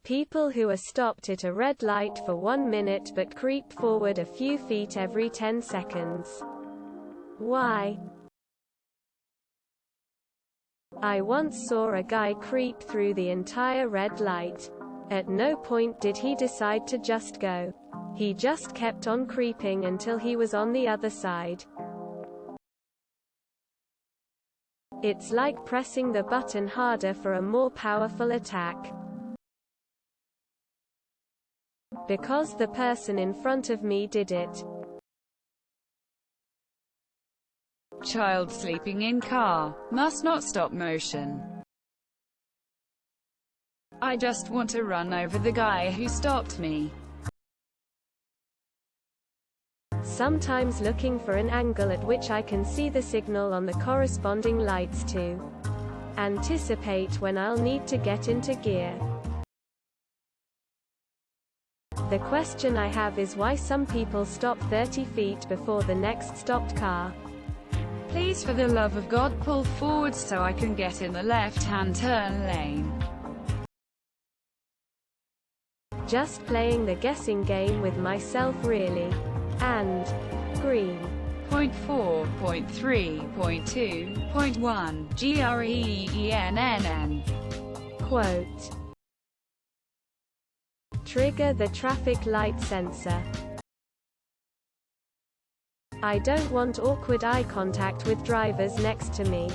People who are stopped at a red light for 1 minute but creep forward a few feet every 10 seconds. Why? I once saw a guy creep through the entire red light. At no point did he decide to just go. He just kept on creeping until he was on the other side. It's like pressing the button harder for a more powerful attack. Because the person in front of me did it. Child sleeping in car. Must not stop motion. I just want to run over the guy who stopped me. Sometimes looking for an angle at which I can see the signal on the corresponding lights to anticipate when I'll need to get into gear. The question I have is why some people stop 30 feet before the next stopped car. Please, for the love of God, pull forward so I can get in the left-hand turn lane. Just playing the guessing game with myself really. And green. Point 4, point 3, point 2, point 1, GREENNN. Quote. Trigger the traffic light sensor. I don't want awkward eye contact with drivers next to me.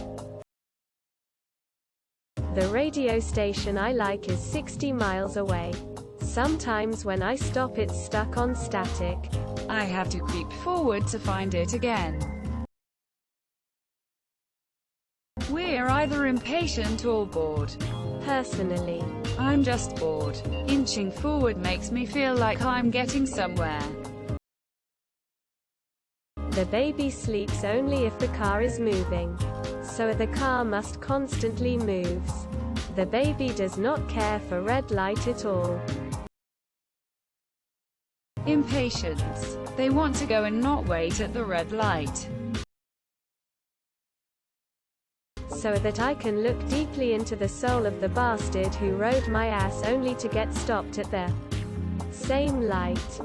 The radio station I like is 60 miles away. Sometimes when I stop it's stuck on static. I have to creep forward to find it again. We're either impatient or bored. Personally, I'm just bored. Inching forward makes me feel like I'm getting somewhere. The baby sleeps only if the car is moving. So the car must constantly moves. The baby does not care for red light at all. Impatience. They want to go and not wait at the red light. So that I can look deeply into the soul of the bastard who rode my ass only to get stopped at the same light.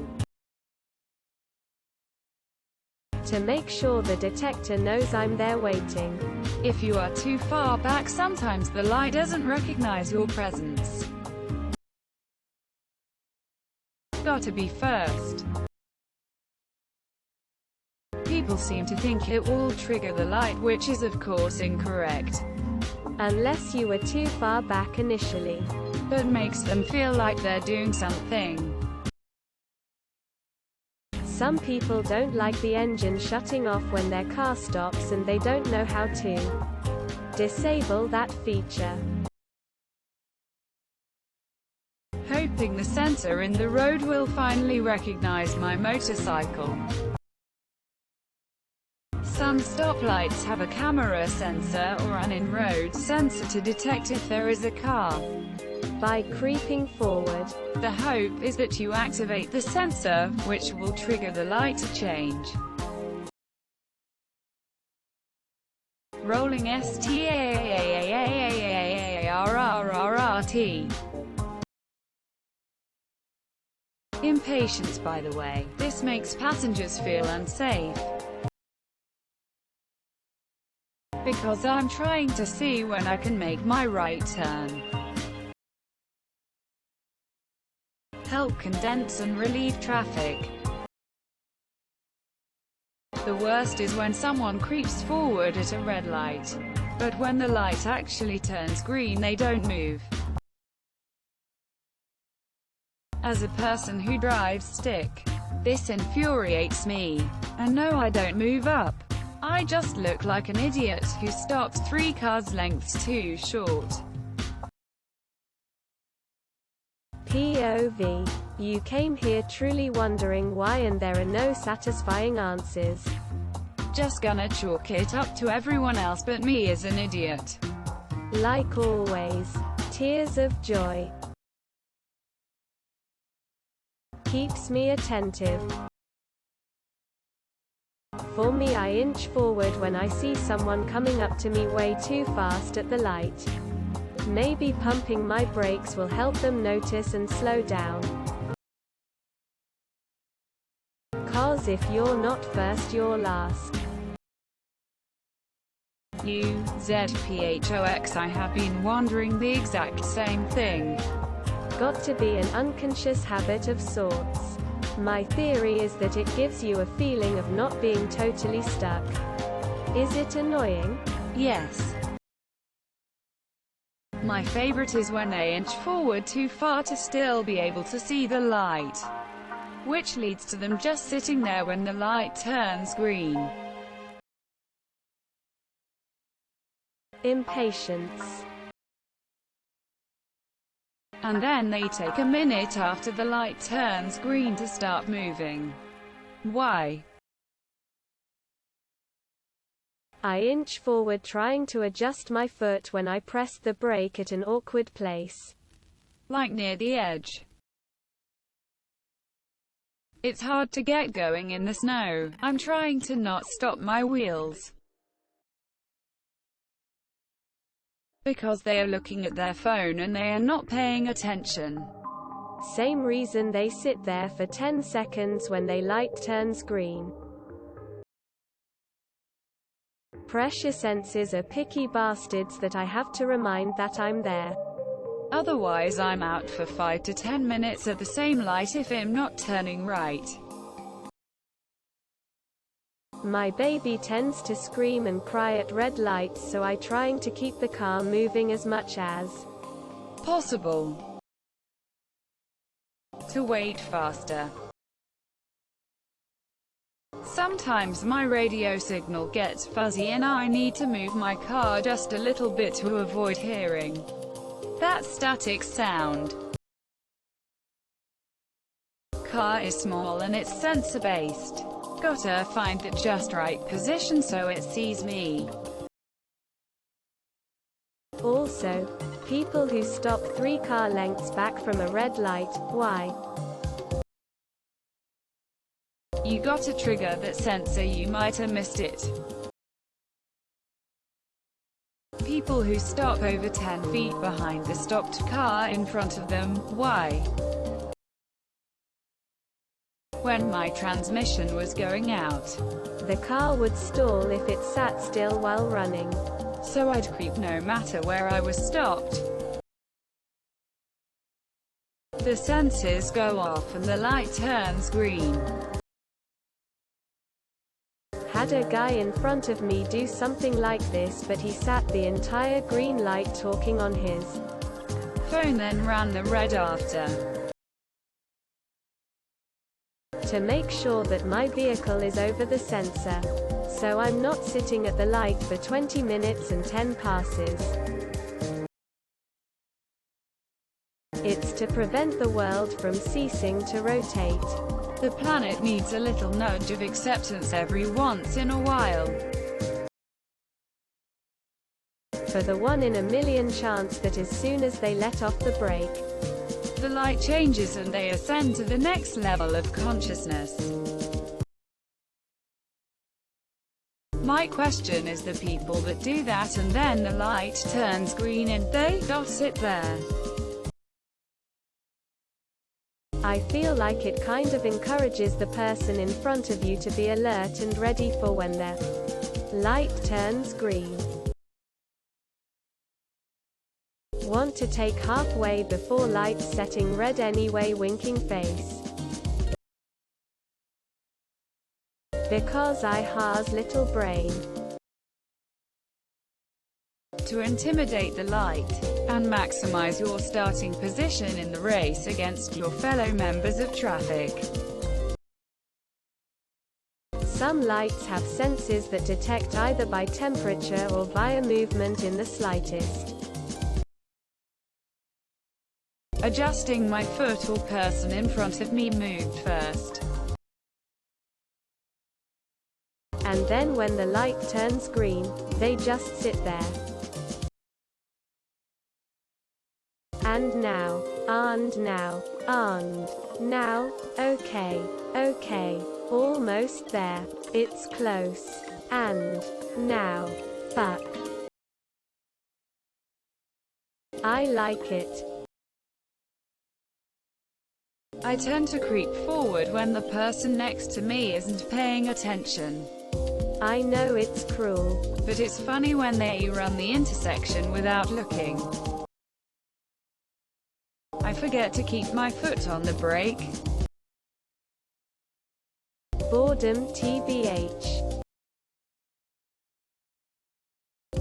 To make sure the detector knows I'm there waiting. If you are too far back, sometimes the light doesn't recognize your presence. Gotta be first. People seem to think it will trigger the light, which is of course incorrect. Unless you were too far back initially. But makes them feel like they're doing something. Some people don't like the engine shutting off when their car stops and they don't know how to disable that feature. Hoping the sensor in the road will finally recognize my motorcycle. Some stoplights have a camera sensor or an in-road sensor to detect if there is a car. By creeping forward, the hope is that you activate the sensor, which will trigger the light to change. Rolling STARRRRT. Impatience, by the way. This makes passengers feel unsafe. Because I'm trying to see when I can make my right turn. Help condense and relieve traffic. The worst is when someone creeps forward at a red light. But when the light actually turns green, they don't move. As a person who drives stick, this infuriates me. And no, I don't move up. I just look like an idiot who stopped 3 cars lengths too short. POV. You came here truly wondering why and there are no satisfying answers. Just gonna chalk it up to everyone else but me as an idiot. Like always. Tears of joy. Keeps me attentive. For me, I inch forward when I see someone coming up to me way too fast at the light. Maybe pumping my brakes will help them notice and slow down. 'Cause if you're not first, you're last. UZPHOX I have been wondering the exact same thing. Got to be an unconscious habit of sorts. My theory is that it gives you a feeling of not being totally stuck. Is it annoying? Yes. My favorite is when they inch forward too far to still be able to see the light, which leads to them just sitting there when the light turns green. Impatience. And then they take a minute after the light turns green to start moving. Why? I inch forward trying to adjust my foot when I press the brake at an awkward place. Like near the edge. It's hard to get going in the snow. I'm trying to not stop my wheels, because they are looking at their phone and they are not paying attention. Same reason they sit there for 10 seconds when the light turns green. Pressure sensors are picky bastards that I have to remind that I'm there. Otherwise I'm out for 5 to 10 minutes at the same light if I'm not turning right. My baby tends to scream and cry at red lights, so I trying to keep the car moving as much as possible to wait faster. Sometimes my radio signal gets fuzzy and I need to move my car just a little bit to avoid hearing that static sound. Car is small and it's sensor-based. Gotta find the just right position so it sees me. Also, people who stop 3 car lengths back from a red light, why? You gotta trigger that sensor, you might have missed it. People who stop over 10 feet behind the stopped car in front of them, why? When my transmission was going out, the car would stall if it sat still while running. So I'd creep no matter where I was stopped. The sensors go off and the light turns green. Had a guy in front of me do something like this, but he sat the entire green light talking on his phone, then ran the red after. To make sure that my vehicle is over the sensor, so I'm not sitting at the light for 20 minutes and 10 passes. It's to prevent the world from ceasing to rotate. The planet needs a little nudge of acceptance every once in a while. For the 1 in a million chance that as soon as they let off the brake, the light changes and they ascend to the next level of consciousness. My question is the people that do that and then the light turns green and they don't sit there. I feel like it kind of encourages the person in front of you to be alert and ready for when their light turns green. Want to take halfway before lights setting red anyway, winking face. Because I has little brain. To intimidate the light, and maximize your starting position in the race against your fellow members of traffic. Some lights have sensors that detect either by temperature or via movement in the slightest. Adjusting my foot or person in front of me moved first. And then when the light turns green, they just sit there. And now, okay, almost there, it's close, and now, fuck. I like it. I tend to creep forward when the person next to me isn't paying attention. I know it's cruel, but it's funny when they run the intersection without looking. I forget to keep my foot on the brake. Boredom TBH.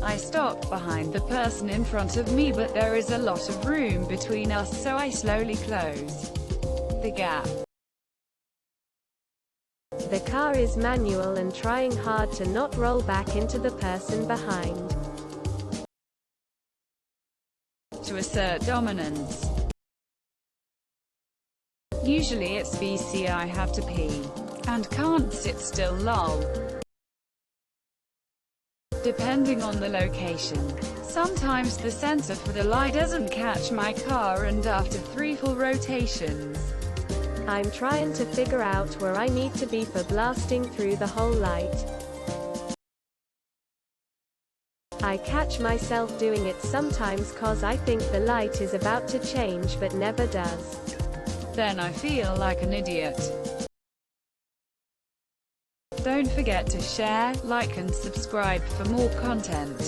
I stop behind the person in front of me, but there is a lot of room between us, so I slowly close the gap. The car is manual and trying hard to not roll back into the person behind. To assert dominance. Usually it's BC I have to pee. And can't sit still lol. Depending on the location. Sometimes the sensor for the light doesn't catch my car, and after 3 full rotations, I'm trying to figure out where I need to be for blasting through the whole light. I catch myself doing it sometimes cause I think the light is about to change but never does. Then I feel like an idiot. Don't forget to share, like and subscribe for more content.